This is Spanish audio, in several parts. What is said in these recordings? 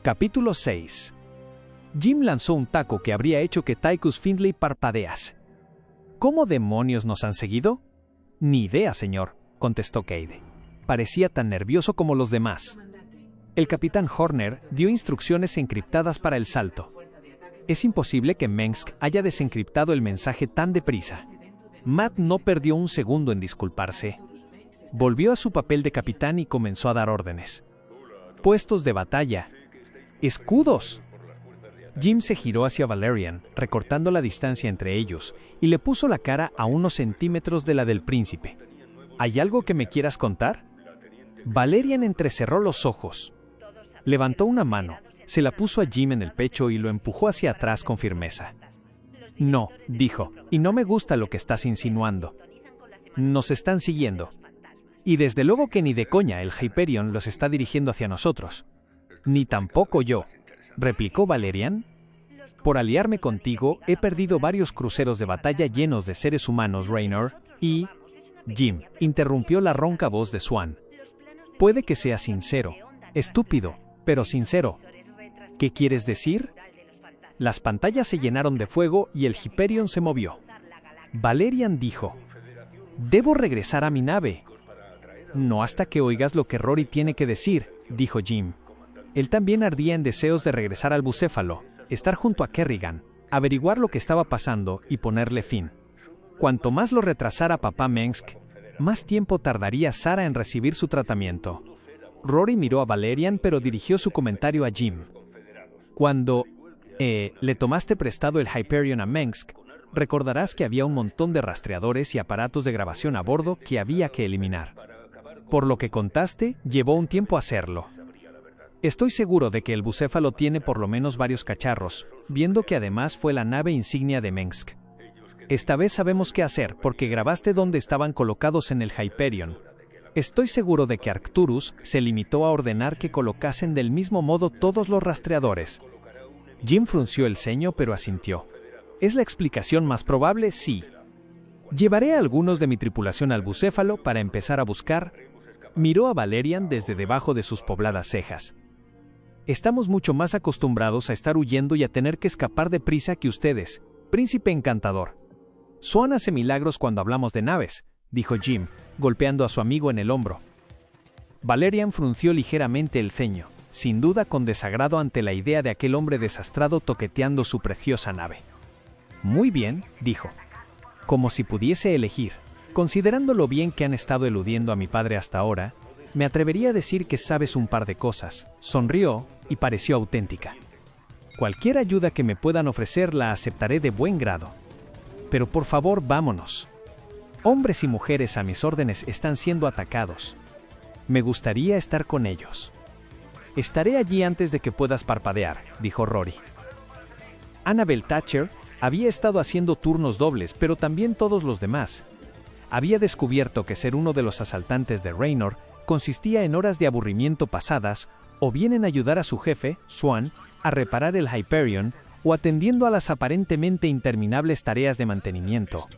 Capítulo 6. Jim lanzó un taco que habría hecho que Tychus Findlay parpadease. ¿Cómo demonios nos han seguido? Ni idea, señor, contestó Cade. Parecía tan nervioso como los demás. El capitán Horner dio instrucciones encriptadas para el salto. Es imposible que Mengsk haya desencriptado el mensaje tan deprisa. Matt no perdió un segundo en disculparse. Volvió a su papel de capitán y comenzó a dar órdenes. Puestos de batalla. ¡Escudos! Jim se giró hacia Valerian, recortando la distancia entre ellos, y le puso la cara a unos centímetros de la del príncipe. ¿Hay algo que me quieras contar? Valerian entrecerró los ojos. Levantó una mano, se la puso a Jim en el pecho y lo empujó hacia atrás con firmeza. No, dijo, y no me gusta lo que estás insinuando. Nos están siguiendo. Y desde luego que ni de coña el Hyperion los está dirigiendo hacia nosotros. Ni tampoco yo, replicó Valerian. Por aliarme contigo, he perdido varios cruceros de batalla llenos de seres humanos, Raynor, y... Jim, interrumpió la ronca voz de Swan. Puede que sea sincero, estúpido, pero sincero. ¿Qué quieres decir? Las pantallas se llenaron de fuego y el Hyperion se movió. Valerian dijo: «Debo regresar a mi nave». «No hasta que oigas lo que Rory tiene que decir», dijo Jim. Él también ardía en deseos de regresar al bucéfalo, estar junto a Kerrigan, averiguar lo que estaba pasando y ponerle fin. Cuanto más lo retrasara papá Mengsk, más tiempo tardaría Sara en recibir su tratamiento. Rory miró a Valerian pero dirigió su comentario a Jim. Cuando le tomaste prestado el Hyperion a Mengsk, recordarás que había un montón de rastreadores y aparatos de grabación a bordo que había que eliminar. Por lo que contaste, llevó un tiempo hacerlo. Estoy seguro de que el bucéfalo tiene por lo menos varios cacharros, viendo que además fue la nave insignia de Mengsk. Esta vez sabemos qué hacer porque grabaste dónde estaban colocados en el Hyperion. Estoy seguro de que Arcturus se limitó a ordenar que colocasen del mismo modo todos los rastreadores. Jim frunció el ceño pero asintió. ¿Es la explicación más probable? Sí. Llevaré a algunos de mi tripulación al bucéfalo para empezar a buscar. Miró a Valerian desde debajo de sus pobladas cejas. Estamos mucho más acostumbrados a estar huyendo y a tener que escapar deprisa que ustedes, príncipe encantador. Swan hace milagros cuando hablamos de naves, dijo Jim, golpeando a su amigo en el hombro. Valerian frunció ligeramente el ceño, sin duda con desagrado ante la idea de aquel hombre desastrado toqueteando su preciosa nave. Muy bien, dijo. Como si pudiese elegir. Considerando lo bien que han estado eludiendo a mi padre hasta ahora, me atrevería a decir que sabes un par de cosas. Sonrió y pareció auténtica. Cualquier ayuda que me puedan ofrecer la aceptaré de buen grado. Pero por favor, vámonos. Hombres y mujeres a mis órdenes están siendo atacados. Me gustaría estar con ellos. Estaré allí antes de que puedas parpadear, dijo Rory. Annabel Thatcher había estado haciendo turnos dobles, pero también todos los demás. Había descubierto que ser uno de los asaltantes de Raynor consistía en horas de aburrimiento pasadas, o bien en ayudar a su jefe, Swan, a reparar el Hyperion, o atendiendo a las aparentemente interminables tareas de mantenimiento.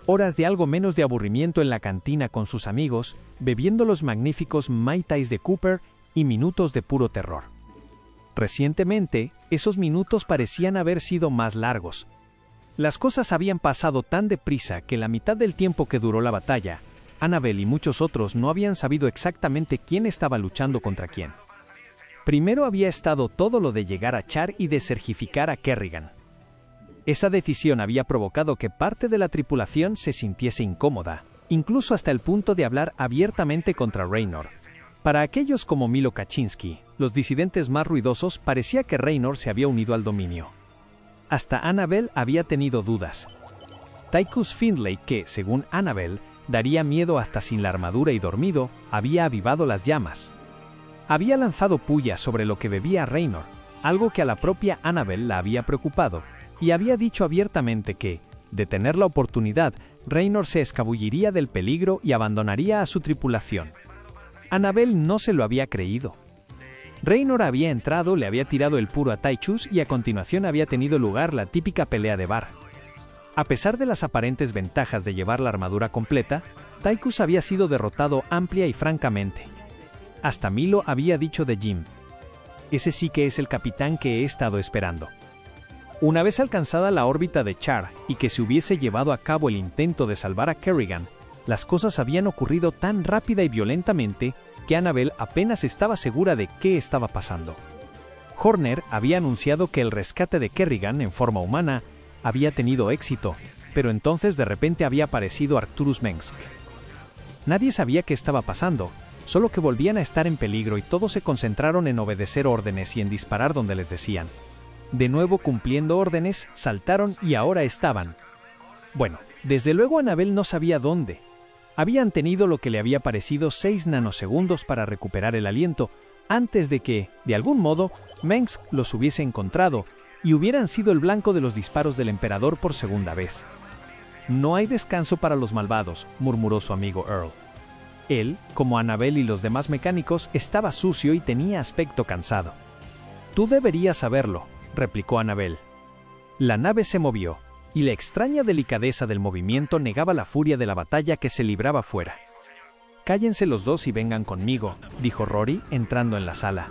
Horas de algo menos de aburrimiento en la cantina con sus amigos, bebiendo los magníficos Mai Tais de Cooper y minutos de puro terror. Recientemente, esos minutos parecían haber sido más largos. Las cosas habían pasado tan deprisa que la mitad del tiempo que duró la batalla, Annabel y muchos otros no habían sabido exactamente quién estaba luchando contra quién. Primero había estado todo lo de llegar a Char y desertificar a Kerrigan. Esa decisión había provocado que parte de la tripulación se sintiese incómoda, incluso hasta el punto de hablar abiertamente contra Raynor. Para aquellos como Milo Kaczynski, los disidentes más ruidosos, parecía que Raynor se había unido al dominio. Hasta Annabel había tenido dudas. Tychus Findlay, que, según Annabel, daría miedo hasta sin la armadura y dormido, había avivado las llamas. Había lanzado pullas sobre lo que bebía Raynor, algo que a la propia Annabel la había preocupado, y había dicho abiertamente que, de tener la oportunidad, Raynor se escabulliría del peligro y abandonaría a su tripulación. Annabel no se lo había creído. Raynor había entrado, le había tirado el puro a Tychus y a continuación había tenido lugar la típica pelea de bar. A pesar de las aparentes ventajas de llevar la armadura completa, Tychus había sido derrotado amplia y francamente. Hasta Milo había dicho de Jim: Ese sí que es el capitán que he estado esperando. Una vez alcanzada la órbita de Char y que se hubiese llevado a cabo el intento de salvar a Kerrigan, las cosas habían ocurrido tan rápida y violentamente que Annabel apenas estaba segura de qué estaba pasando. Horner había anunciado que el rescate de Kerrigan en forma humana había tenido éxito, pero entonces de repente había aparecido Arcturus Mengsk. Nadie sabía qué estaba pasando, solo que volvían a estar en peligro y todos se concentraron en obedecer órdenes y en disparar donde les decían. De nuevo cumpliendo órdenes, saltaron y ahora estaban. Bueno, desde luego Annabel no sabía dónde. Habían tenido lo que le había parecido 6 nanosegundos para recuperar el aliento, antes de que, de algún modo, Mengsk los hubiese encontrado y hubieran sido el blanco de los disparos del emperador por segunda vez. No hay descanso para los malvados, murmuró su amigo Earl. Él, como Annabel y los demás mecánicos, estaba sucio y tenía aspecto cansado. Tú deberías saberlo, replicó Annabel. La nave se movió, y la extraña delicadeza del movimiento negaba la furia de la batalla que se libraba fuera. Cállense los dos y vengan conmigo, dijo Rory, entrando en la sala.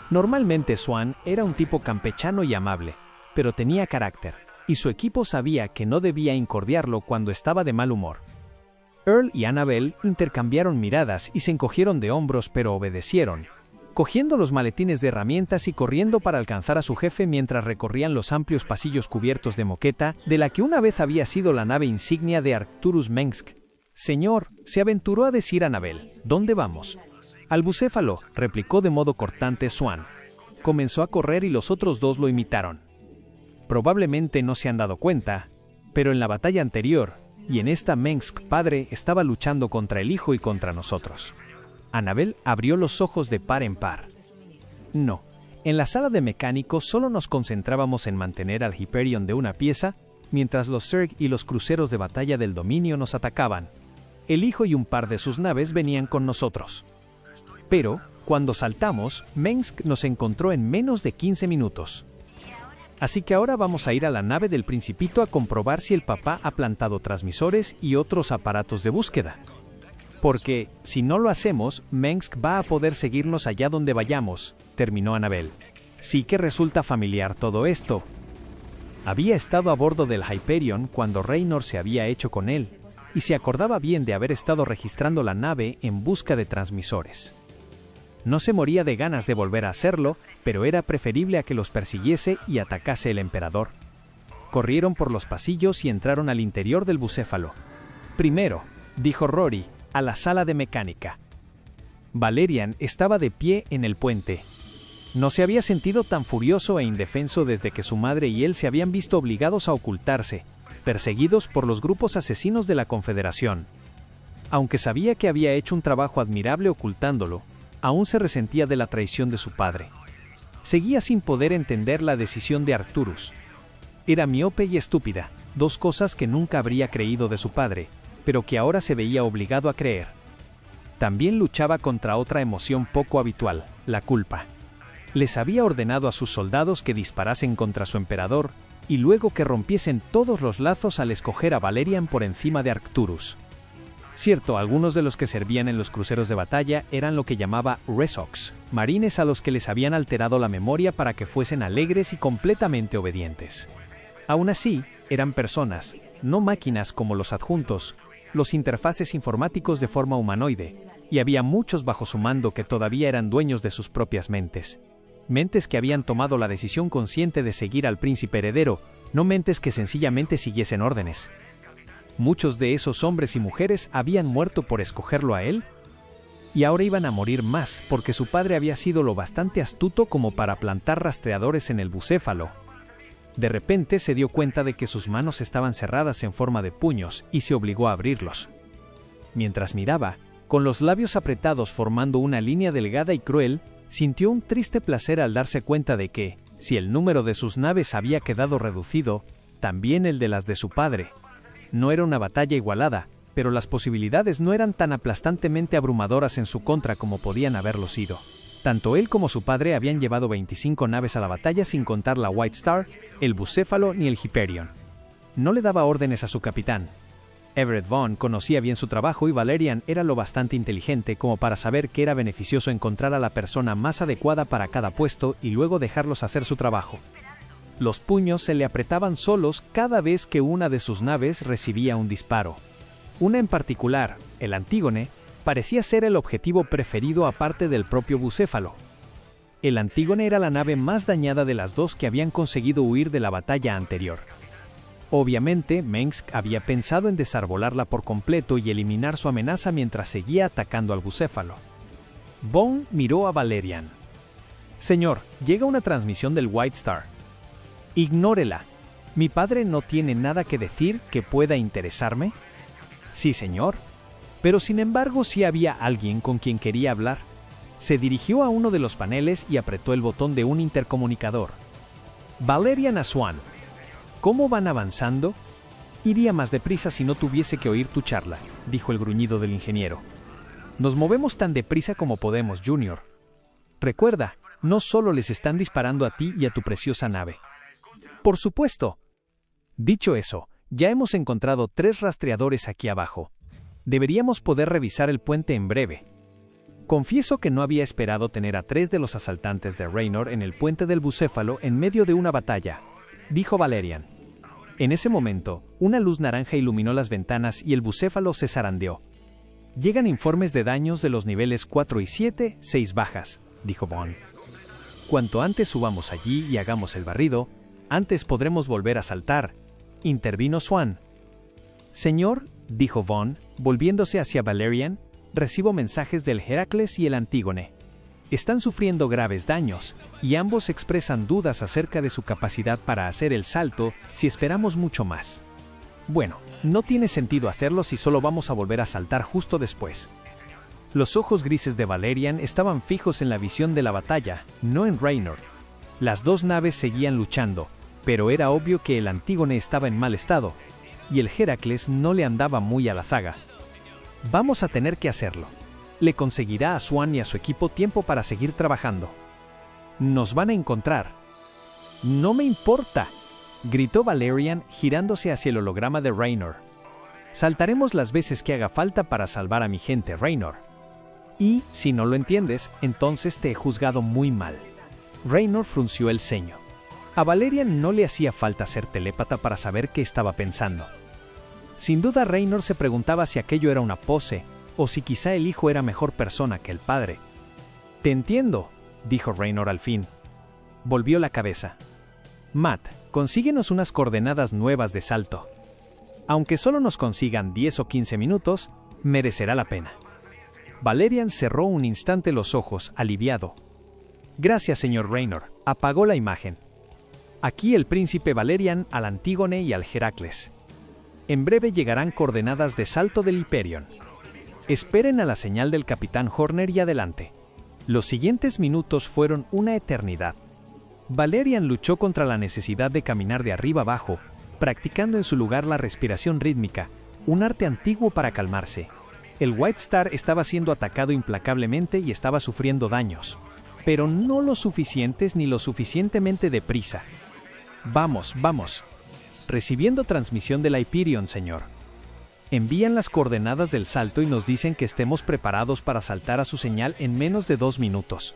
Normalmente Swan era un tipo campechano y amable, pero tenía carácter, y su equipo sabía que no debía incordiarlo cuando estaba de mal humor. Earl y Annabel intercambiaron miradas y se encogieron de hombros, pero obedecieron, cogiendo los maletines de herramientas y corriendo para alcanzar a su jefe mientras recorrían los amplios pasillos cubiertos de moqueta de la que una vez había sido la nave insignia de Arcturus Mengsk. Señor, se aventuró a decir Annabel, ¿dónde vamos? Al bucéfalo, replicó de modo cortante Swan. Comenzó a correr y los otros dos lo imitaron. Probablemente no se han dado cuenta, pero en la batalla anterior, y en esta Mengsk padre estaba luchando contra el hijo y contra nosotros. Annabel abrió los ojos de par en par. No, en la sala de mecánicos solo nos concentrábamos en mantener al Hyperion de una pieza, mientras los Zerg y los cruceros de batalla del dominio nos atacaban. El hijo y un par de sus naves venían con nosotros. Pero, cuando saltamos, Mengsk nos encontró en menos de 15 minutos. Así que ahora vamos a ir a la nave del Principito a comprobar si el papá ha plantado transmisores y otros aparatos de búsqueda. Porque, si no lo hacemos, Mengsk va a poder seguirnos allá donde vayamos, terminó Annabel. Sí que resulta familiar todo esto. Había estado a bordo del Hyperion cuando Raynor se había hecho con él, y se acordaba bien de haber estado registrando la nave en busca de transmisores. No se moría de ganas de volver a hacerlo, pero era preferible a que los persiguiese y atacase el emperador. Corrieron por los pasillos y entraron al interior del bucéfalo. Primero, dijo Rory, a la sala de mecánica. Valerian estaba de pie en el puente. No se había sentido tan furioso e indefenso desde que su madre y él se habían visto obligados a ocultarse, perseguidos por los grupos asesinos de la Confederación. Aunque sabía que había hecho un trabajo admirable ocultándolo, aún se resentía de la traición de su padre. Seguía sin poder entender la decisión de Arcturus. Era miope y estúpida, dos cosas que nunca habría creído de su padre, pero que ahora se veía obligado a creer. También luchaba contra otra emoción poco habitual, la culpa. Les había ordenado a sus soldados que disparasen contra su emperador, y luego que rompiesen todos los lazos al escoger a Valerian por encima de Arcturus. Cierto, algunos de los que servían en los cruceros de batalla eran lo que llamaba Resox, marines a los que les habían alterado la memoria para que fuesen alegres y completamente obedientes. Aún así, eran personas, no máquinas como los adjuntos, los interfaces informáticos de forma humanoide, y había muchos bajo su mando que todavía eran dueños de sus propias mentes. Mentes que habían tomado la decisión consciente de seguir al príncipe heredero, no mentes que sencillamente siguiesen órdenes. Muchos de esos hombres y mujeres habían muerto por escogerlo a él, y ahora iban a morir más porque su padre había sido lo bastante astuto como para plantar rastreadores en el bucéfalo. De repente se dio cuenta de que sus manos estaban cerradas en forma de puños y se obligó a abrirlos. Mientras miraba, con los labios apretados formando una línea delgada y cruel, sintió un triste placer al darse cuenta de que, si el número de sus naves había quedado reducido, también el de las de su padre. No era una batalla igualada, pero las posibilidades no eran tan aplastantemente abrumadoras en su contra como podían haberlo sido. Tanto él como su padre habían llevado 25 naves a la batalla sin contar la White Star, el bucéfalo ni el Hyperion. No le daba órdenes a su capitán. Everett Vaughn conocía bien su trabajo y Valerian era lo bastante inteligente como para saber que era beneficioso encontrar a la persona más adecuada para cada puesto y luego dejarlos hacer su trabajo. Los puños se le apretaban solos cada vez que una de sus naves recibía un disparo. Una en particular, el Antígone, parecía ser el objetivo preferido aparte del propio Bucéfalo. El Antígone era la nave más dañada de las dos que habían conseguido huir de la batalla anterior. Obviamente, Mengsk había pensado en desarbolarla por completo y eliminar su amenaza mientras seguía atacando al Bucéfalo. Vaughn miró a Valerian. «Señor, llega una transmisión del White Star». «Ignórela. ¿Mi padre no tiene nada que decir que pueda interesarme?» «Sí, señor». Pero sin embargo sí había alguien con quien quería hablar. Se dirigió a uno de los paneles y apretó el botón de un intercomunicador. «Valerian a Swan. ¿Cómo van avanzando?» «Iría más deprisa si no tuviese que oír tu charla», dijo el gruñido del ingeniero. «Nos movemos tan deprisa como podemos, Junior. Recuerda, no solo les están disparando a ti y a tu preciosa nave». «Por supuesto». «Dicho eso, ya hemos encontrado 3 rastreadores aquí abajo. Deberíamos poder revisar el puente en breve». Confieso que no había esperado tener a 3 de los asaltantes de Raynor en el puente del Bucéfalo en medio de una batalla, dijo Valerian. En ese momento, una luz naranja iluminó las ventanas y el Bucéfalo se zarandeó. «Llegan informes de daños de los niveles 4 y 7, 6 bajas», dijo Vaughn. «Cuanto antes subamos allí y hagamos el barrido, antes podremos volver a saltar», intervino Swan. «Señor», dijo Vaughn, volviéndose hacia Valerian, «recibo mensajes del Heracles y el Antígone. Están sufriendo graves daños, y ambos expresan dudas acerca de su capacidad para hacer el salto si esperamos mucho más. Bueno, no tiene sentido hacerlo si solo vamos a volver a saltar justo después». Los ojos grises de Valerian estaban fijos en la visión de la batalla, no en Raynor. Las 2 naves seguían luchando, pero era obvio que el Antígone estaba en mal estado, y el Heracles no le andaba muy a la zaga. «Vamos a tener que hacerlo. Le conseguirá a Swan y a su equipo tiempo para seguir trabajando. Nos van a encontrar». «No me importa», gritó Valerian girándose hacia el holograma de Raynor. «Saltaremos las veces que haga falta para salvar a mi gente, Raynor. Y, si no lo entiendes, entonces te he juzgado muy mal». Raynor frunció el ceño. A Valerian no le hacía falta ser telépata para saber qué estaba pensando. Sin duda Raynor se preguntaba si aquello era una pose, o si quizá el hijo era mejor persona que el padre. «Te entiendo», dijo Raynor al fin. Volvió la cabeza. «Matt, consíguenos unas coordenadas nuevas de salto. Aunque solo nos consigan 10 o 15 minutos, merecerá la pena». Valerian cerró un instante los ojos, aliviado. «Gracias, señor Raynor», apagó la imagen. «Aquí el príncipe Valerian al Antígone y al Heracles. En breve llegarán coordenadas de salto del Hyperion. Esperen a la señal del capitán Horner y adelante». Los siguientes minutos fueron una eternidad. Valerian luchó contra la necesidad de caminar de arriba abajo, practicando en su lugar la respiración rítmica, un arte antiguo para calmarse. El White Star estaba siendo atacado implacablemente y estaba sufriendo daños, pero no lo suficientes ni lo suficientemente deprisa. «Vamos, vamos. Recibiendo transmisión del Hyperion, señor. Envían las coordenadas del salto y nos dicen que estemos preparados para saltar a su señal en menos de 2 minutos».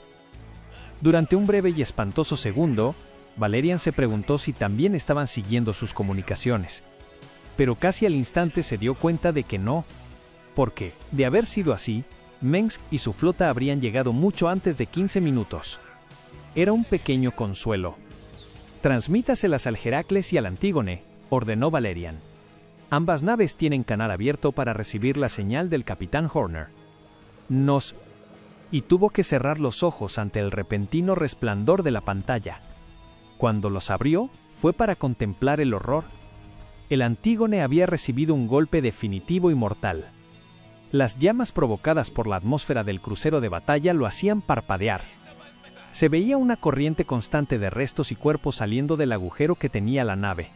Durante un breve y espantoso segundo, Valerian se preguntó si también estaban siguiendo sus comunicaciones. Pero casi al instante se dio cuenta de que no, porque, de haber sido así, Mengsk y su flota habrían llegado mucho antes de 15 minutos. Era un pequeño consuelo. «Transmítaselas al Heracles y al Antígone», ordenó Valerian. «Ambas naves tienen canal abierto para recibir la señal del capitán Horner». Y tuvo que cerrar los ojos ante el repentino resplandor de la pantalla. Cuando los abrió, fue para contemplar el horror. El Antígone había recibido un golpe definitivo y mortal. Las llamas provocadas por la atmósfera del crucero de batalla lo hacían parpadear. Se veía una corriente constante de restos y cuerpos saliendo del agujero que tenía la nave.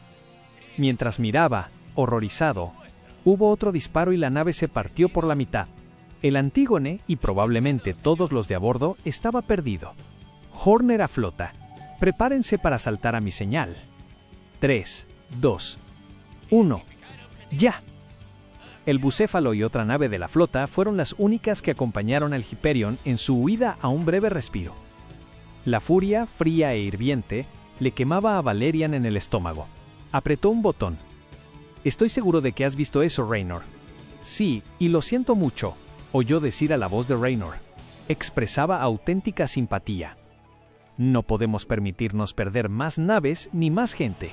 Mientras miraba, horrorizado, hubo otro disparo y la nave se partió por la mitad. El Antígone, y probablemente todos los de a bordo, estaba perdido. Horner a flota. «Prepárense para saltar a mi señal. 3, 2, 1. ¡Ya!». El bucéfalo y otra nave de la flota fueron las únicas que acompañaron al Hyperion en su huida a un breve respiro. La furia, fría e hirviente, le quemaba a Valerian en el estómago. Apretó un botón. «Estoy seguro de que has visto eso, Raynor». «Sí, y lo siento mucho», oyó decir a la voz de Raynor. Expresaba auténtica simpatía. «No podemos permitirnos perder más naves ni más gente».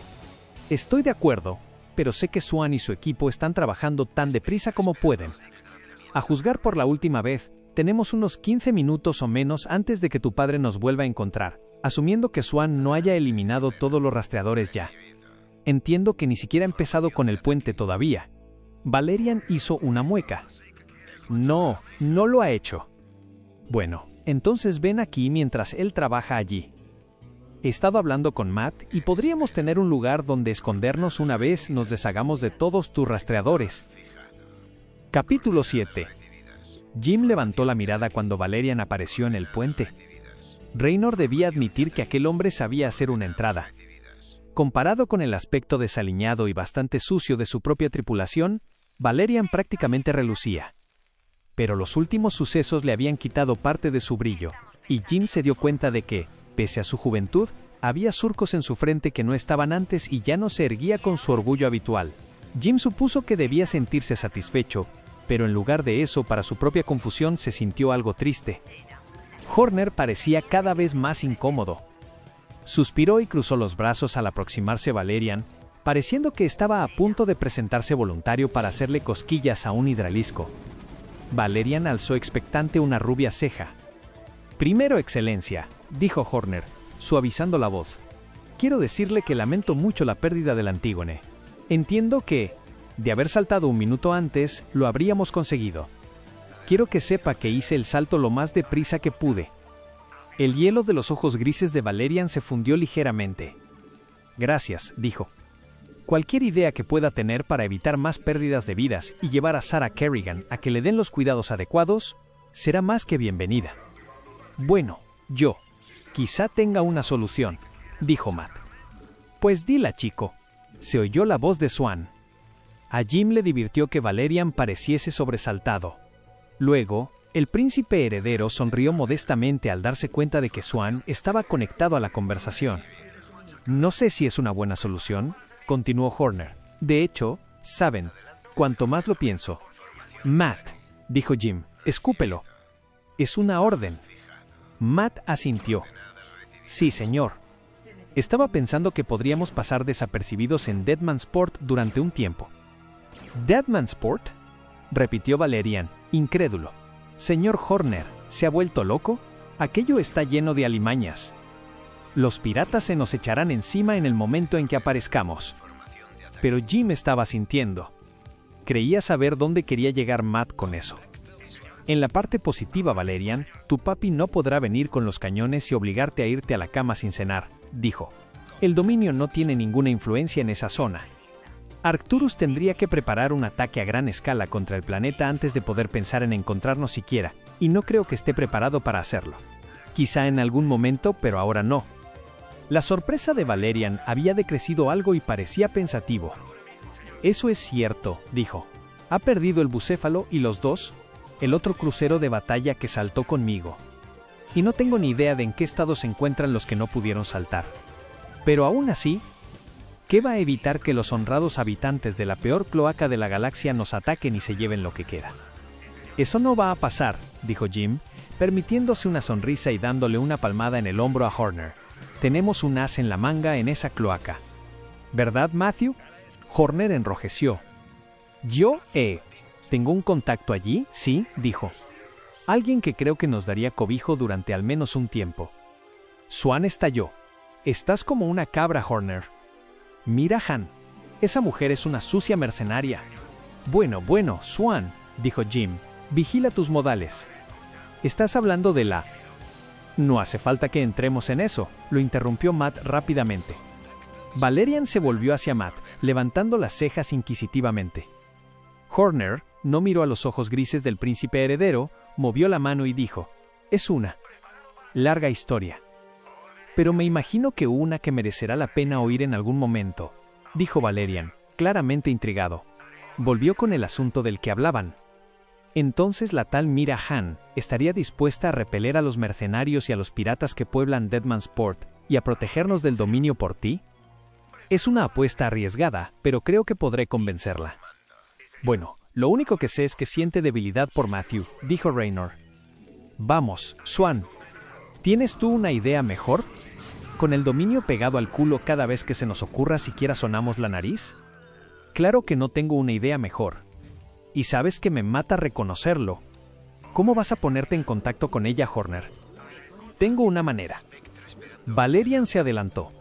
«Estoy de acuerdo, pero sé que Swan y su equipo están trabajando tan deprisa como pueden. A juzgar por la última vez, tenemos unos 15 minutos o menos antes de que tu padre nos vuelva a encontrar, asumiendo que Swan no haya eliminado todos los rastreadores ya. Entiendo que ni siquiera ha empezado con el puente todavía». Valerian hizo una mueca. «No, no lo ha hecho». «Bueno, entonces ven aquí mientras él trabaja allí. He estado hablando con Matt y podríamos tener un lugar donde escondernos una vez nos deshagamos de todos tus rastreadores». Capítulo 7. Jim levantó la mirada cuando Valerian apareció en el puente. Raynor debía admitir que aquel hombre sabía hacer una entrada. Comparado con el aspecto desaliñado y bastante sucio de su propia tripulación, Valerian prácticamente relucía. Pero los últimos sucesos le habían quitado parte de su brillo, y Jim se dio cuenta de que, pese a su juventud, había surcos en su frente que no estaban antes y ya no se erguía con su orgullo habitual. Jim supuso que debía sentirse satisfecho, pero en lugar de eso, para su propia confusión, se sintió algo triste. Horner parecía cada vez más incómodo. Suspiró y cruzó los brazos al aproximarse Valerian, pareciendo que estaba a punto de presentarse voluntario para hacerle cosquillas a un hidralisco. Valerian alzó expectante una rubia ceja. «Primero, Excelencia», dijo Horner, suavizando la voz. «Quiero decirle que lamento mucho la pérdida del Antígone. Entiendo que, de haber saltado un minuto antes, lo habríamos conseguido. Quiero que sepa que hice el salto lo más deprisa que pude». El hielo de los ojos grises de Valerian se fundió ligeramente. «Gracias», dijo. «Cualquier idea que pueda tener para evitar más pérdidas de vidas y llevar a Sarah Kerrigan a que le den los cuidados adecuados, será más que bienvenida». «Bueno, yo. Quizá tenga una solución», dijo Matt. «Pues dila, chico». Se oyó la voz de Swan. A Jim le divirtió que Valerian pareciese sobresaltado. Luego, el príncipe heredero sonrió modestamente al darse cuenta de que Swan estaba conectado a la conversación. «No sé si es una buena solución», continuó Horner. «De hecho, saben, cuanto más lo pienso». «Matt», dijo Jim, «escúpelo». «Es una orden». Matt asintió. «Sí, señor. Estaba pensando que podríamos pasar desapercibidos en Deadmansport durante un tiempo». «¿Deadmansport?», repitió Valerian, incrédulo. «Señor Horner, ¿se ha vuelto loco? Aquello está lleno de alimañas. Los piratas se nos echarán encima en el momento en que aparezcamos». Pero Jim estaba sintiendo. Creía saber dónde quería llegar Matt con eso. «En la parte positiva, Valerian, tu papi no podrá venir con los cañones y obligarte a irte a la cama sin cenar», dijo. «El dominio no tiene ninguna influencia en esa zona. Arcturus tendría que preparar un ataque a gran escala contra el planeta antes de poder pensar en encontrarnos siquiera, y no creo que esté preparado para hacerlo. Quizá en algún momento, pero ahora no». La sorpresa de Valerian había decrecido algo y parecía pensativo. «Eso es cierto», dijo. «Ha perdido el bucéfalo y los dos, el otro crucero de batalla que saltó conmigo. Y no tengo ni idea de en qué estado se encuentran los que no pudieron saltar. Pero aún así, ¿qué va a evitar que los honrados habitantes de la peor cloaca de la galaxia nos ataquen y se lleven lo que queda?» «Eso no va a pasar», dijo Jim, permitiéndose una sonrisa y dándole una palmada en el hombro a Horner. «Tenemos un as en la manga en esa cloaca». «¿Verdad, Matthew?». Horner enrojeció. «Yo, ¿tengo un contacto allí?». «Sí», dijo. «Alguien que creo que nos daría cobijo durante al menos un tiempo». Swan estalló. «Estás como una cabra, Horner». «Mira, Han. Esa mujer es una sucia mercenaria». Bueno, Swan», dijo Jim. «Vigila tus modales». «Estás hablando de la...». «No hace falta que entremos en eso», lo interrumpió Matt rápidamente. Valerian se volvió hacia Matt, levantando las cejas inquisitivamente. Horner no miró a los ojos grises del príncipe heredero, movió la mano y dijo: «Es una larga historia. Pero me imagino que una que merecerá la pena oír en algún momento», dijo Valerian, claramente intrigado. volvió con el asunto del que hablaban. Entonces la tal Mira Han estaría dispuesta a repeler a los mercenarios y a los piratas que pueblan Deadmansport y a protegernos del dominio por ti. Es una apuesta arriesgada, pero creo que podré convencerla. Bueno, lo único que sé es que siente debilidad por Matthew, dijo Raynor. Vamos, Swan. ¿Tienes tú una idea mejor? ¿Con el dominio pegado al culo cada vez que se nos ocurra siquiera sonamos la nariz? Claro que no tengo una idea mejor. Y sabes que me mata reconocerlo. ¿Cómo vas a ponerte en contacto con ella, Horner? Tengo una manera. Valerian se adelantó.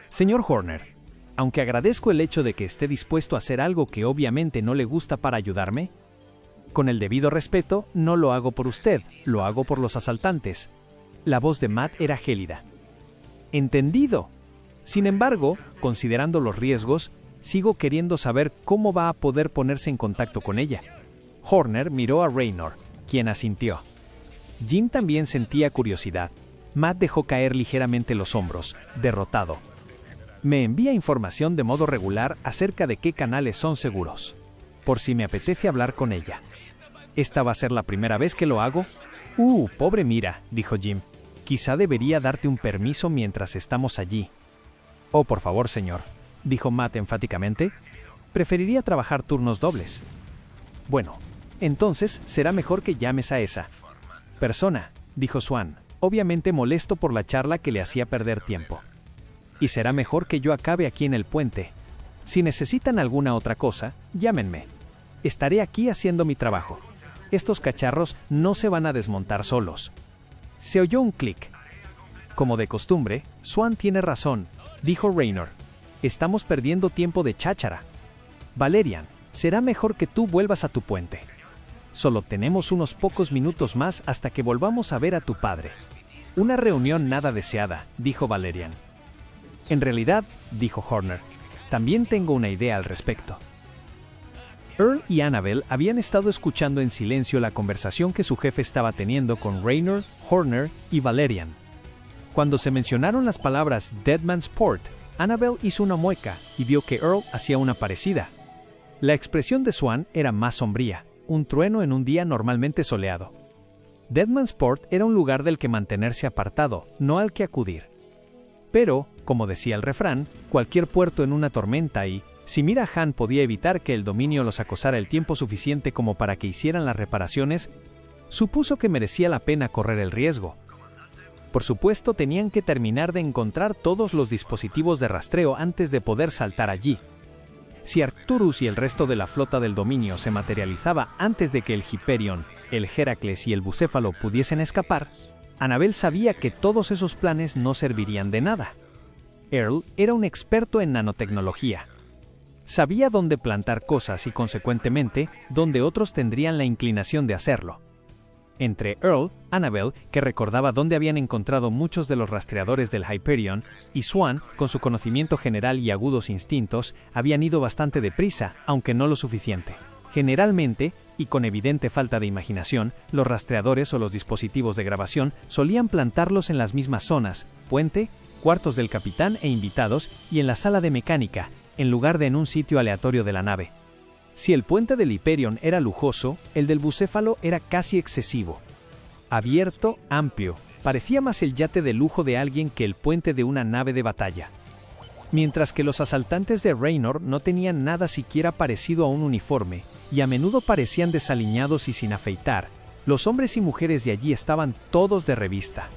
Señor Horner, aunque agradezco el hecho de que esté dispuesto a hacer algo que obviamente no le gusta para ayudarme, con el debido respeto, no lo hago por usted, lo hago por los asaltantes. La voz de Matt era gélida. Entendido. Sin embargo, considerando los riesgos, sigo queriendo saber cómo va a poder ponerse en contacto con ella. Horner miró a Raynor, quien asintió. Jim también sentía curiosidad. Matt dejó caer ligeramente los hombros, derrotado. Me envía información de modo regular acerca de qué canales son seguros, por si me apetece hablar con ella. ¿Esta va a ser la primera vez que lo hago? Pobre Mira, dijo Jim. Quizá debería darte un permiso mientras estamos allí. Oh, por favor, señor, dijo Matt enfáticamente. Preferiría trabajar turnos dobles. Bueno, entonces será mejor que llames a esa persona, dijo Swan, obviamente molesto por la charla que le hacía perder tiempo. Y será mejor que yo acabe aquí en el puente. Si necesitan alguna otra cosa, llámenme. Estaré aquí haciendo mi trabajo. Estos cacharros no se van a desmontar solos. Se oyó un clic. Como de costumbre, Swan tiene razón, dijo Raynor. Estamos perdiendo tiempo de cháchara. Valerian, será mejor que tú vuelvas a tu puente. Solo tenemos unos pocos minutos más hasta que volvamos a ver a tu padre. Una reunión nada deseada, dijo Valerian. En realidad, dijo Horner, también tengo una idea al respecto. Earl y Annabel habían estado escuchando en silencio la conversación que su jefe estaba teniendo con Raynor, Horner y Valerian. Cuando se mencionaron las palabras Deadmansport, Annabel hizo una mueca y vio que Earl hacía una parecida. La expresión de Swan era más sombría, un trueno en un día normalmente soleado. Deadmansport era un lugar del que mantenerse apartado, no al que acudir. Pero, como decía el refrán, cualquier puerto en una tormenta y, si Mira Han podía evitar que el dominio los acosara el tiempo suficiente como para que hicieran las reparaciones, supuso que merecía la pena correr el riesgo. Por supuesto, tenían que terminar de encontrar todos los dispositivos de rastreo antes de poder saltar allí. Si Arcturus y el resto de la flota del dominio se materializaba antes de que el Hyperion, el Heracles y el Bucéfalo pudiesen escapar, Annabel sabía que todos esos planes no servirían de nada. Earl era un experto en nanotecnología. Sabía dónde plantar cosas y, consecuentemente, dónde otros tendrían la inclinación de hacerlo. Entre Earl, Annabel, que recordaba dónde habían encontrado muchos de los rastreadores del Hyperion, y Swan, con su conocimiento general y agudos instintos, habían ido bastante deprisa, aunque no lo suficiente. Generalmente, y con evidente falta de imaginación, los rastreadores o los dispositivos de grabación solían plantarlos en las mismas zonas, puente, cuartos del capitán e invitados, y en la sala de mecánica, en lugar de en un sitio aleatorio de la nave. Si el puente del Hyperion era lujoso, el del Bucéfalo era casi excesivo. Abierto, amplio, parecía más el yate de lujo de alguien que el puente de una nave de batalla. Mientras que los asaltantes de Raynor no tenían nada siquiera parecido a un uniforme, y a menudo parecían desaliñados y sin afeitar, los hombres y mujeres de allí estaban todos de revista.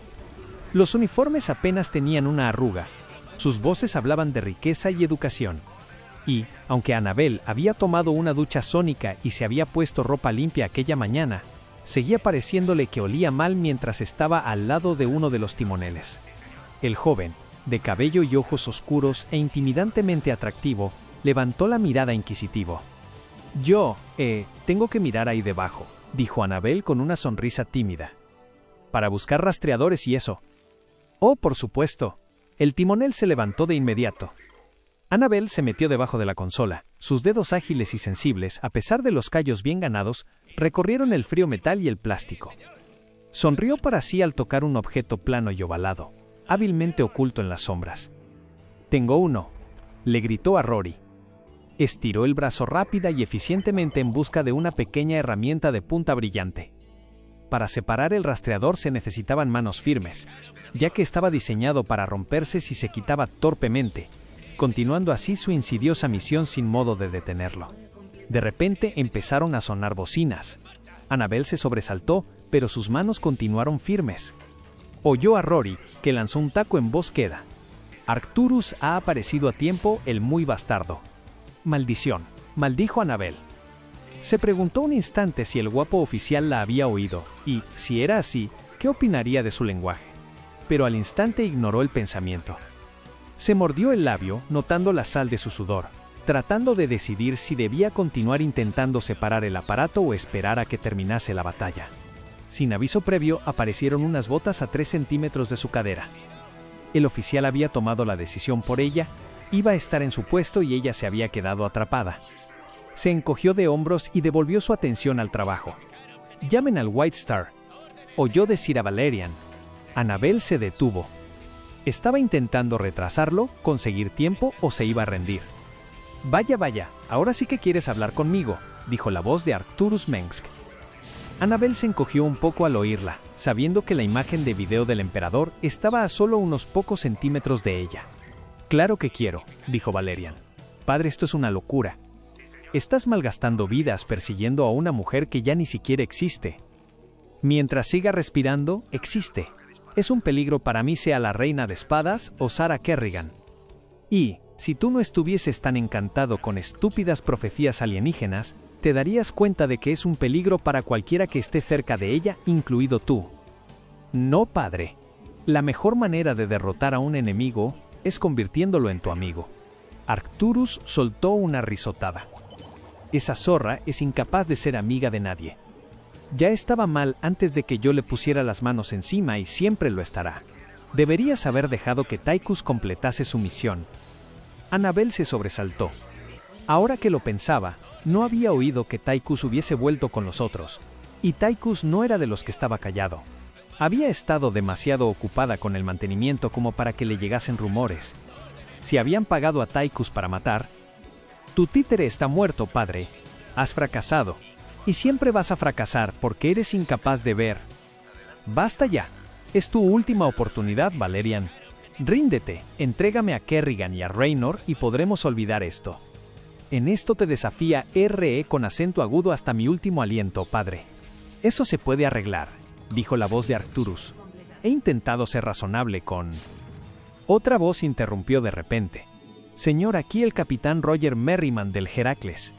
Los uniformes apenas tenían una arruga, sus voces hablaban de riqueza y educación. Y, aunque Annabel había tomado una ducha sónica y se había puesto ropa limpia aquella mañana, seguía pareciéndole que olía mal mientras estaba al lado de uno de los timoneles. El joven, de cabello y ojos oscuros e intimidantemente atractivo, levantó la mirada inquisitivo. Tengo que mirar ahí debajo, dijo Annabel con una sonrisa tímida. Para buscar rastreadores y eso. Oh, por supuesto. El timonel se levantó de inmediato. Annabel se metió debajo de la consola. Sus dedos ágiles y sensibles, a pesar de los callos bien ganados, recorrieron el frío metal y el plástico. Sonrió para sí al tocar un objeto plano y ovalado, hábilmente oculto en las sombras. «Tengo uno», le gritó a Rory. Estiró el brazo rápida y eficientemente en busca de una pequeña herramienta de punta brillante. Para separar el rastreador se necesitaban manos firmes, ya que estaba diseñado para romperse si se quitaba torpemente, continuando así su insidiosa misión sin modo de detenerlo. De repente empezaron a sonar bocinas. Annabel se sobresaltó, pero sus manos continuaron firmes. Oyó a Rory, que lanzó un taco en voz queda. Arcturus ha aparecido a tiempo, el muy bastardo. Maldición, maldijo Annabel. Se preguntó un instante si el guapo oficial la había oído, y, si era así, ¿qué opinaría de su lenguaje? Pero al instante ignoró el pensamiento. Se mordió el labio, notando la sal de su sudor, tratando de decidir si debía continuar intentando separar el aparato o esperar a que terminase la batalla. Sin aviso previo, aparecieron unas botas a 3 centímetros de su cadera. El oficial había tomado la decisión por ella, iba a estar en su puesto y ella se había quedado atrapada. Se encogió de hombros y devolvió su atención al trabajo. «Llamen al White Star», oyó decir a Valerian. Annabel se detuvo. Estaba intentando retrasarlo, conseguir tiempo o se iba a rendir. «Vaya, vaya, ahora sí que quieres hablar conmigo», dijo la voz de Arcturus Mengsk. Annabel se encogió un poco al oírla, sabiendo que la imagen de video del emperador estaba a solo unos pocos centímetros de ella. «Claro que quiero», dijo Valerian. «Padre, esto es una locura. Estás malgastando vidas persiguiendo a una mujer que ya ni siquiera existe. Mientras siga respirando, existe. Es un peligro para mí, sea la reina de espadas o Sarah Kerrigan. Y, si tú no estuvieses tan encantado con estúpidas profecías alienígenas, te darías cuenta de que es un peligro para cualquiera que esté cerca de ella, incluido tú». «No, padre. La mejor manera de derrotar a un enemigo es convirtiéndolo en tu amigo». Arcturus soltó una risotada. «Esa zorra es incapaz de ser amiga de nadie. Ya estaba mal antes de que yo le pusiera las manos encima y siempre lo estará. Deberías haber dejado que Tychus completase su misión». Annabel se sobresaltó. Ahora que lo pensaba, no había oído que Tychus hubiese vuelto con los otros, y Tychus no era de los que estaba callado. Había estado demasiado ocupada con el mantenimiento como para que le llegasen rumores. Si habían pagado a Tychus para matar... «Tu títere está muerto, padre. Has fracasado. Y siempre vas a fracasar porque eres incapaz de ver». «Basta ya. Es tu última oportunidad, Valerian. Ríndete, entrégame a Kerrigan y a Raynor y podremos olvidar esto». «En esto te desafía R.E. con acento agudo hasta mi último aliento, padre». «Eso se puede arreglar», dijo la voz de Arcturus. «He intentado ser razonable con...». Otra voz interrumpió de repente. «Señor, aquí el capitán Roger Merriman del Heracles.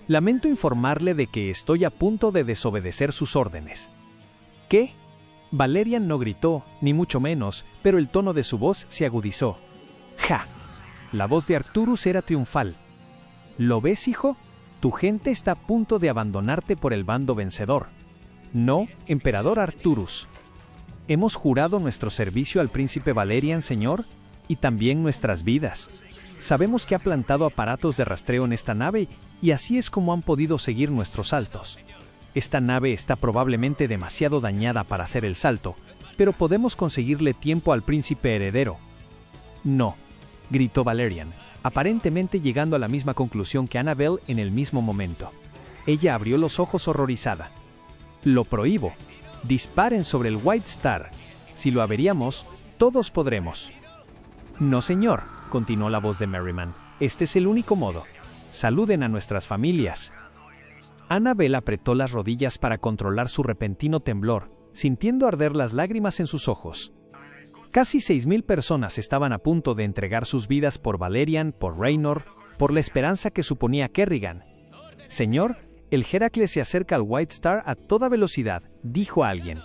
Lamento informarle de que estoy a punto de desobedecer sus órdenes». «¿Qué?». Valerian no gritó, ni mucho menos, pero el tono de su voz se agudizó. «¡Ja!». La voz de Arcturus era triunfal. «¿Lo ves, hijo? Tu gente está a punto de abandonarte por el bando vencedor». «No, emperador Arcturus. Hemos jurado nuestro servicio al príncipe Valerian, señor, y también nuestras vidas. Sabemos que ha plantado aparatos de rastreo en esta nave y así es como han podido seguir nuestros saltos. Esta nave está probablemente demasiado dañada para hacer el salto, pero podemos conseguirle tiempo al príncipe heredero». «No», gritó Valerian, aparentemente llegando a la misma conclusión que Annabel en el mismo momento. Ella abrió los ojos horrorizada. «Lo prohíbo. Disparen sobre el White Star. Si lo averiamos, todos podremos». «No, señor», continuó la voz de Merriman. «Este es el único modo. Saluden a nuestras familias». Annabel apretó las rodillas para controlar su repentino temblor, sintiendo arder las lágrimas en sus ojos. Casi 6.000 personas estaban a punto de entregar sus vidas por Valerian, por Raynor, por la esperanza que suponía Kerrigan. «Señor, el Heracles se acerca al White Star a toda velocidad», dijo alguien.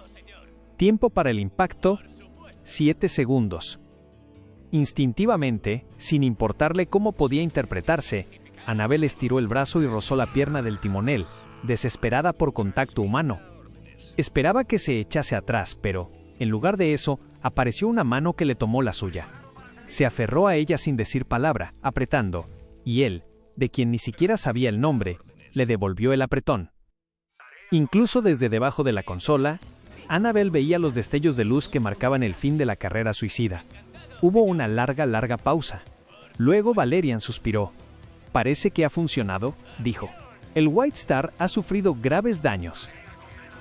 «Tiempo para el impacto, 7 segundos». Instintivamente, sin importarle cómo podía interpretarse, Annabel estiró el brazo y rozó la pierna del timonel, desesperada por contacto humano. Esperaba que se echase atrás, pero, en lugar de eso, apareció una mano que le tomó la suya. Se aferró a ella sin decir palabra, apretando, y él, de quien ni siquiera sabía el nombre, le devolvió el apretón. Incluso desde debajo de la consola, Annabel veía los destellos de luz que marcaban el fin de la carrera suicida. Hubo una larga pausa. Luego Valerian suspiró. Parece que ha funcionado, dijo. El White Star ha sufrido graves daños.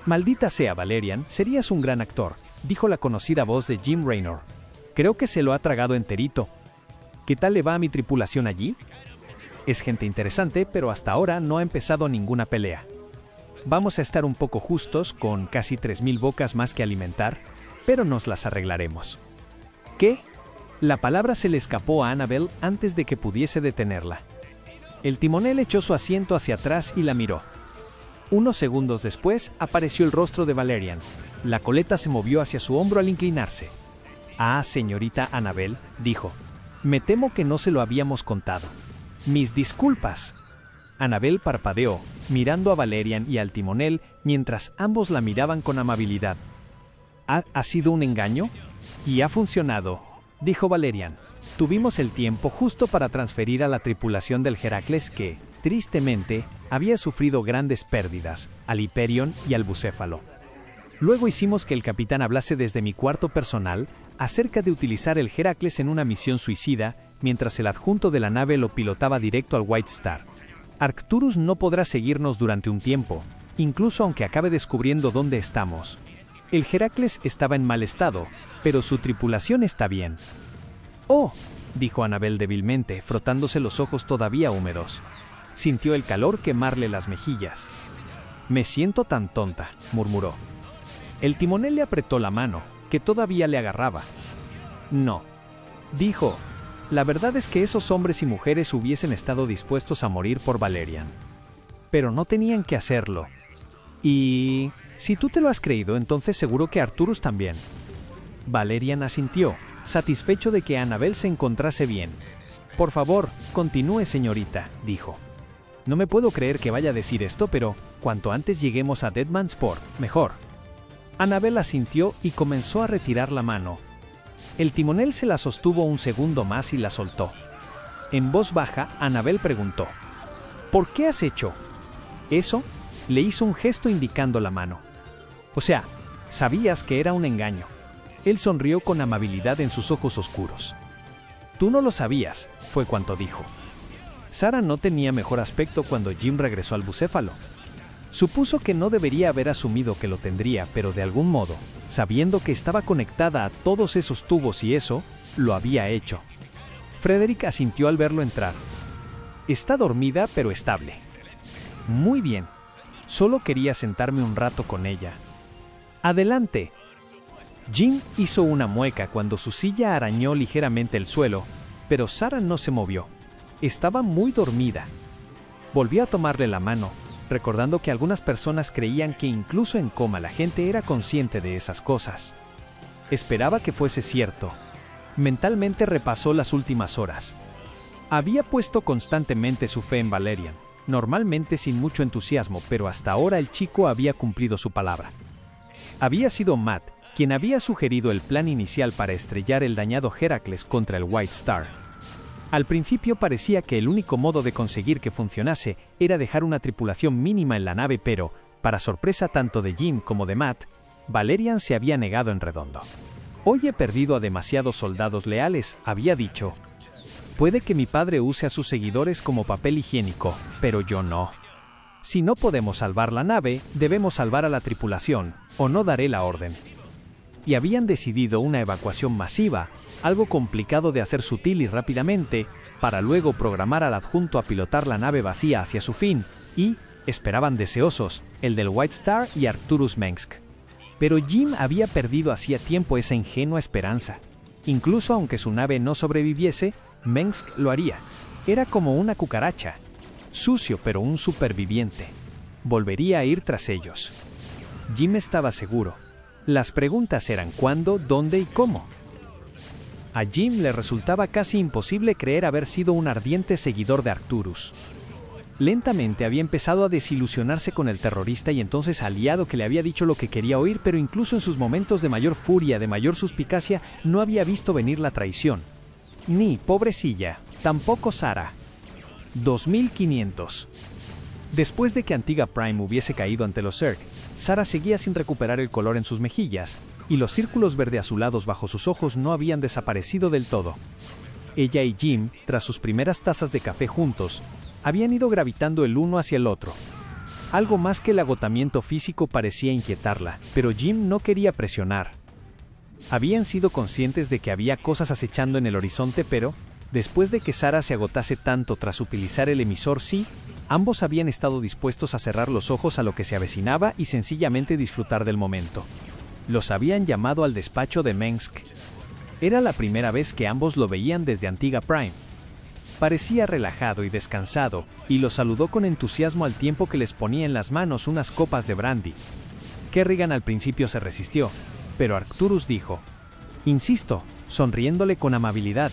Maldita sea, Valerian, serías un gran actor, dijo la conocida voz de Jim Raynor. Creo que se lo ha tragado enterito. ¿Qué tal le va a mi tripulación allí? Es gente interesante, pero hasta ahora no ha empezado ninguna pelea. Vamos a estar un poco justos, con casi 3000 bocas más que alimentar, pero nos las arreglaremos. ¿Qué? La palabra se le escapó a Annabel antes de que pudiese detenerla. El timonel echó su asiento hacia atrás y la miró. Unos segundos después apareció el rostro de Valerian. La coleta se movió hacia su hombro al inclinarse. «Ah, señorita Annabel», dijo. «Me temo que no se lo habíamos contado. Mis disculpas». Annabel parpadeó, mirando a Valerian y al timonel mientras ambos la miraban con amabilidad. ¿Ha sido un engaño? Y ha funcionado, dijo Valerian. Tuvimos el tiempo justo para transferir a la tripulación del Heracles que, tristemente, había sufrido grandes pérdidas, al Hyperion y al Bucéfalo. Luego hicimos que el capitán hablase desde mi cuarto personal acerca de utilizar el Heracles en una misión suicida, mientras el adjunto de la nave lo pilotaba directo al White Star. Arcturus no podrá seguirnos durante un tiempo, incluso aunque acabe descubriendo dónde estamos. El Heracles estaba en mal estado, pero su tripulación está bien. «Oh», dijo Annabel débilmente, frotándose los ojos todavía húmedos. Sintió el calor quemarle las mejillas. «Me siento tan tonta», murmuró. El timonel le apretó la mano, que todavía le agarraba. «No», dijo. «La verdad es que esos hombres y mujeres hubiesen estado dispuestos a morir por Valerian. Pero no tenían que hacerlo. Y si tú te lo has creído, entonces seguro que Arcturus también». Valerian asintió, satisfecho de que Annabel se encontrase bien. «Por favor, continúe, señorita», dijo. «No me puedo creer que vaya a decir esto, pero cuanto antes lleguemos a Deadmansport, mejor». Annabel asintió y comenzó a retirar la mano. El timonel se la sostuvo un segundo más y la soltó. En voz baja, Annabel preguntó: «¿Por qué has hecho eso?». Le hizo un gesto indicando la mano. «O sea, sabías que era un engaño». Él sonrió con amabilidad en sus ojos oscuros. «Tú no lo sabías», fue cuanto dijo. Sarah no tenía mejor aspecto cuando Jim regresó al Bucéfalo. Supuso que no debería haber asumido que lo tendría, pero de algún modo, sabiendo que estaba conectada a todos esos tubos y eso, lo había hecho. Frederick asintió al verlo entrar. «Está dormida, pero estable». «Muy bien. Solo quería sentarme un rato con ella». «Adelante». Jim hizo una mueca cuando su silla arañó ligeramente el suelo, pero Sarah no se movió. Estaba muy dormida. Volvió a tomarle la mano, recordando que algunas personas creían que incluso en coma la gente era consciente de esas cosas. Esperaba que fuese cierto. Mentalmente repasó las últimas horas. Había puesto constantemente su fe en Valerian, normalmente sin mucho entusiasmo, pero hasta ahora el chico había cumplido su palabra. Había sido Matt quien había sugerido el plan inicial para estrellar el dañado Heracles contra el White Star. Al principio parecía que el único modo de conseguir que funcionase era dejar una tripulación mínima en la nave, pero, para sorpresa tanto de Jim como de Matt, Valerian se había negado en redondo. «Hoy he perdido a demasiados soldados leales», había dicho. «Puede que mi padre use a sus seguidores como papel higiénico, pero yo no. Si no podemos salvar la nave, debemos salvar a la tripulación, o no daré la orden». Y habían decidido una evacuación masiva, algo complicado de hacer sutil y rápidamente, para luego programar al adjunto a pilotar la nave vacía hacia su fin, y, esperaban deseosos, el del White Star y Arcturus Mengsk. Pero Jim había perdido hacía tiempo esa ingenua esperanza. Incluso aunque su nave no sobreviviese, Mengsk lo haría. Era como una cucaracha. Sucio, pero un superviviente. Volvería a ir tras ellos. Jim estaba seguro. Las preguntas eran cuándo, dónde y cómo. A Jim le resultaba casi imposible creer haber sido un ardiente seguidor de Arcturus. Lentamente había empezado a desilusionarse con el terrorista y entonces aliado que le había dicho lo que quería oír, pero incluso en sus momentos de mayor furia, de mayor suspicacia, no había visto venir la traición. Ni, pobrecilla, tampoco Sarah. 2500. Después de que Antigua Prime hubiese caído ante los Zerg, Sarah seguía sin recuperar el color en sus mejillas, y los círculos verde azulados bajo sus ojos no habían desaparecido del todo. Ella y Jim, tras sus primeras tazas de café juntos, habían ido gravitando el uno hacia el otro. Algo más que el agotamiento físico parecía inquietarla, pero Jim no quería presionar. Habían sido conscientes de que había cosas acechando en el horizonte, pero, después de que Sarah se agotase tanto tras utilizar el emisor sí, ambos habían estado dispuestos a cerrar los ojos a lo que se avecinaba y sencillamente disfrutar del momento. Los habían llamado al despacho de Mengsk. Era la primera vez que ambos lo veían desde Antigua Prime. Parecía relajado y descansado, y los saludó con entusiasmo al tiempo que les ponía en las manos unas copas de brandy. Kerrigan al principio se resistió, pero Arcturus dijo, insisto, sonriéndole con amabilidad,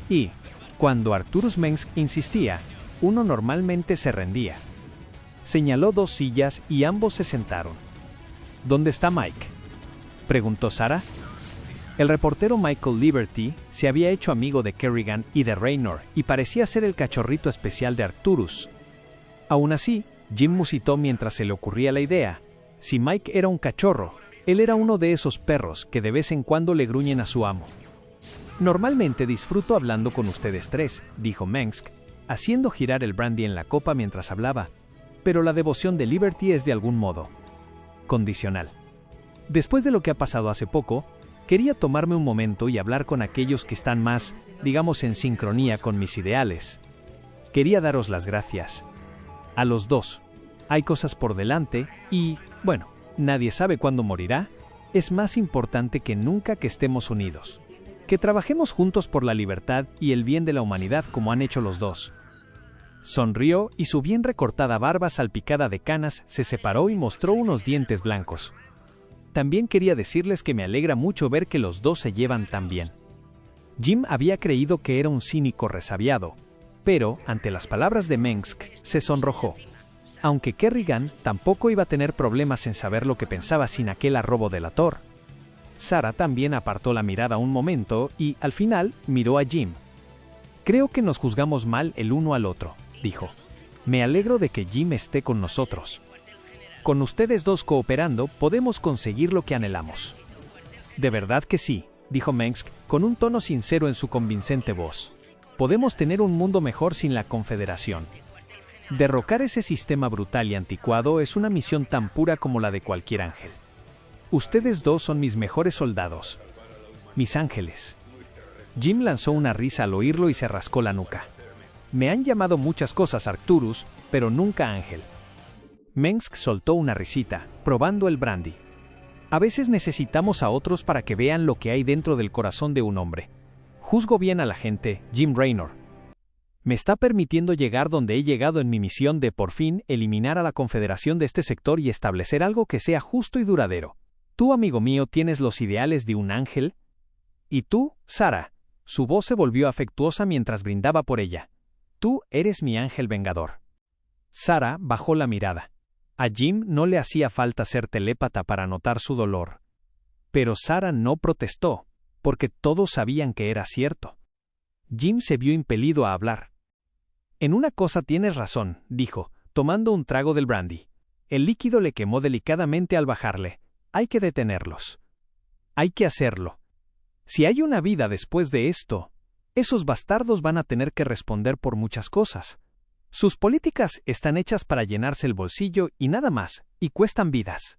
y, cuando Arcturus Mengsk insistía, uno normalmente se rendía. Señaló 2 sillas y ambos se sentaron. ¿Dónde está Mike?, preguntó Sarah. El reportero Michael Liberty se había hecho amigo de Kerrigan y de Raynor y parecía ser el cachorrito especial de Arcturus. Aún así, Jim musitó mientras se le ocurría la idea. Si Mike era un cachorro, él era uno de esos perros que de vez en cuando le gruñen a su amo. Normalmente disfruto hablando con ustedes 3, dijo Mengsk, haciendo girar el brandy en la copa mientras hablaba, pero la devoción de Liberty es de algún modo condicional. Después de lo que ha pasado hace poco, quería tomarme un momento y hablar con aquellos que están más, digamos, en sincronía con mis ideales. Quería daros las gracias. A los 2. Hay cosas por delante y, bueno, nadie sabe cuándo morirá. Es más importante que nunca que estemos unidos. Que trabajemos juntos por la libertad y el bien de la humanidad como han hecho los 2. Sonrió y su bien recortada barba salpicada de canas se separó y mostró unos dientes blancos. También quería decirles que me alegra mucho ver que los 2 se llevan tan bien. Jim había creído que era un cínico resabiado, pero, ante las palabras de Mengsk, se sonrojó. Aunque Kerrigan tampoco iba a tener problemas en saber lo que pensaba sin aquel arrobo delator. Sarah también apartó la mirada un momento y, al final, miró a Jim. Creo que nos juzgamos mal el uno al otro, dijo. Me alegro de que Jim esté con nosotros. Con ustedes 2 cooperando, podemos conseguir lo que anhelamos. De verdad que sí, dijo Mengsk, con un tono sincero en su convincente voz. Podemos tener un mundo mejor sin la Confederación. Derrocar ese sistema brutal y anticuado es una misión tan pura como la de cualquier ángel. Ustedes 2 son mis mejores soldados. Mis ángeles. Jim lanzó una risa al oírlo y se rascó la nuca. Me han llamado muchas cosas Arcturus, pero nunca ángel. Mengsk soltó una risita, probando el brandy. A veces necesitamos a otros para que vean lo que hay dentro del corazón de un hombre. Juzgo bien a la gente, Jim Raynor. Me está permitiendo llegar donde he llegado en mi misión de, por fin, eliminar a la Confederación de este sector y establecer algo que sea justo y duradero. Tú, amigo mío, tienes los ideales de un ángel. Y tú, Sarah. Su voz se volvió afectuosa mientras brindaba por ella. Tú eres mi ángel vengador. Sarah bajó la mirada. A Jim no le hacía falta ser telépata para notar su dolor. Pero Sarah no protestó, porque todos sabían que era cierto. Jim se vio impelido a hablar. En una cosa tienes razón, dijo, tomando un trago del brandy. El líquido le quemó delicadamente al bajarle. Hay que detenerlos. Hay que hacerlo. Si hay una vida después de esto, esos bastardos van a tener que responder por muchas cosas. Sus políticas están hechas para llenarse el bolsillo y nada más, y cuestan vidas.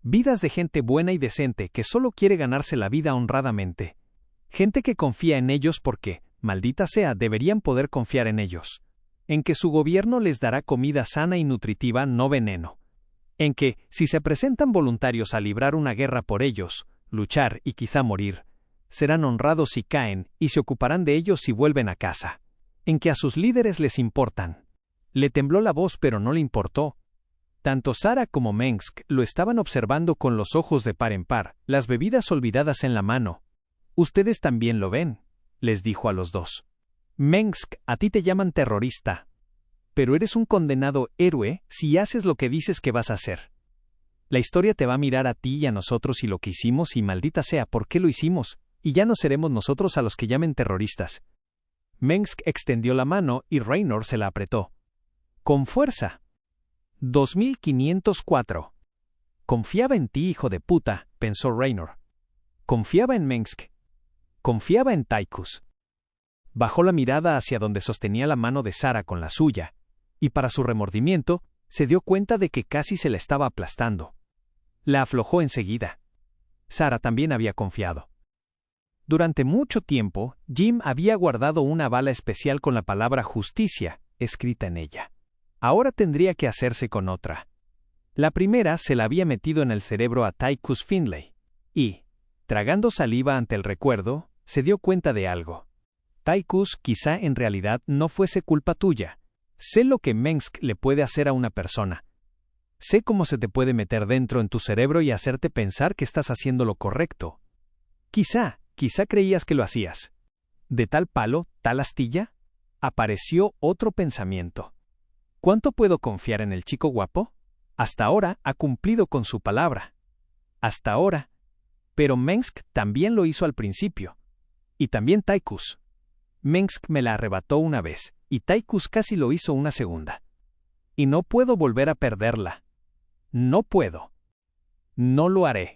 Vidas de gente buena y decente que solo quiere ganarse la vida honradamente. Gente que confía en ellos porque, maldita sea, deberían poder confiar en ellos. En que su gobierno les dará comida sana y nutritiva, no veneno. En que, si se presentan voluntarios a librar una guerra por ellos, luchar y quizá morir, serán honrados si caen y se ocuparán de ellos si vuelven a casa. En que a sus líderes les importan. Le tembló la voz pero no le importó. Tanto Sarah como Mengsk lo estaban observando con los ojos de par en par, las bebidas olvidadas en la mano. Ustedes también lo ven, les dijo a los 2. Mengsk, a ti te llaman terrorista. Pero eres un condenado héroe si haces lo que dices que vas a hacer. La historia te va a mirar a ti y a nosotros y lo que hicimos y maldita sea por qué lo hicimos, y ya no seremos nosotros a los que llamen terroristas. Mengsk extendió la mano y Raynor se la apretó. Con fuerza. 2504. Confiaba en ti, hijo de puta, pensó Raynor. Confiaba en Mengsk. Confiaba en Tychus. Bajó la mirada hacia donde sostenía la mano de Sara con la suya, y para su remordimiento, se dio cuenta de que casi se la estaba aplastando. La aflojó enseguida. Sara también había confiado. Durante mucho tiempo, Jim había guardado una bala especial con la palabra justicia escrita en ella. Ahora tendría que hacerse con otra. La primera se la había metido en el cerebro a Tychus Finlay, y, tragando saliva ante el recuerdo, se dio cuenta de algo. Tychus quizá en realidad no fuese culpa tuya. Sé lo que Mengsk le puede hacer a una persona. Sé cómo se te puede meter dentro en tu cerebro y hacerte pensar que estás haciendo lo correcto. Quizá creías que lo hacías. ¿De tal palo, tal astilla? Apareció otro pensamiento. ¿Cuánto puedo confiar en el chico guapo? Hasta ahora ha cumplido con su palabra. Hasta ahora. Pero Mengsk también lo hizo al principio. Y también Tychus. Mengsk me la arrebató una vez, y Tychus casi lo hizo una segunda. Y no puedo volver a perderla. No puedo. No lo haré.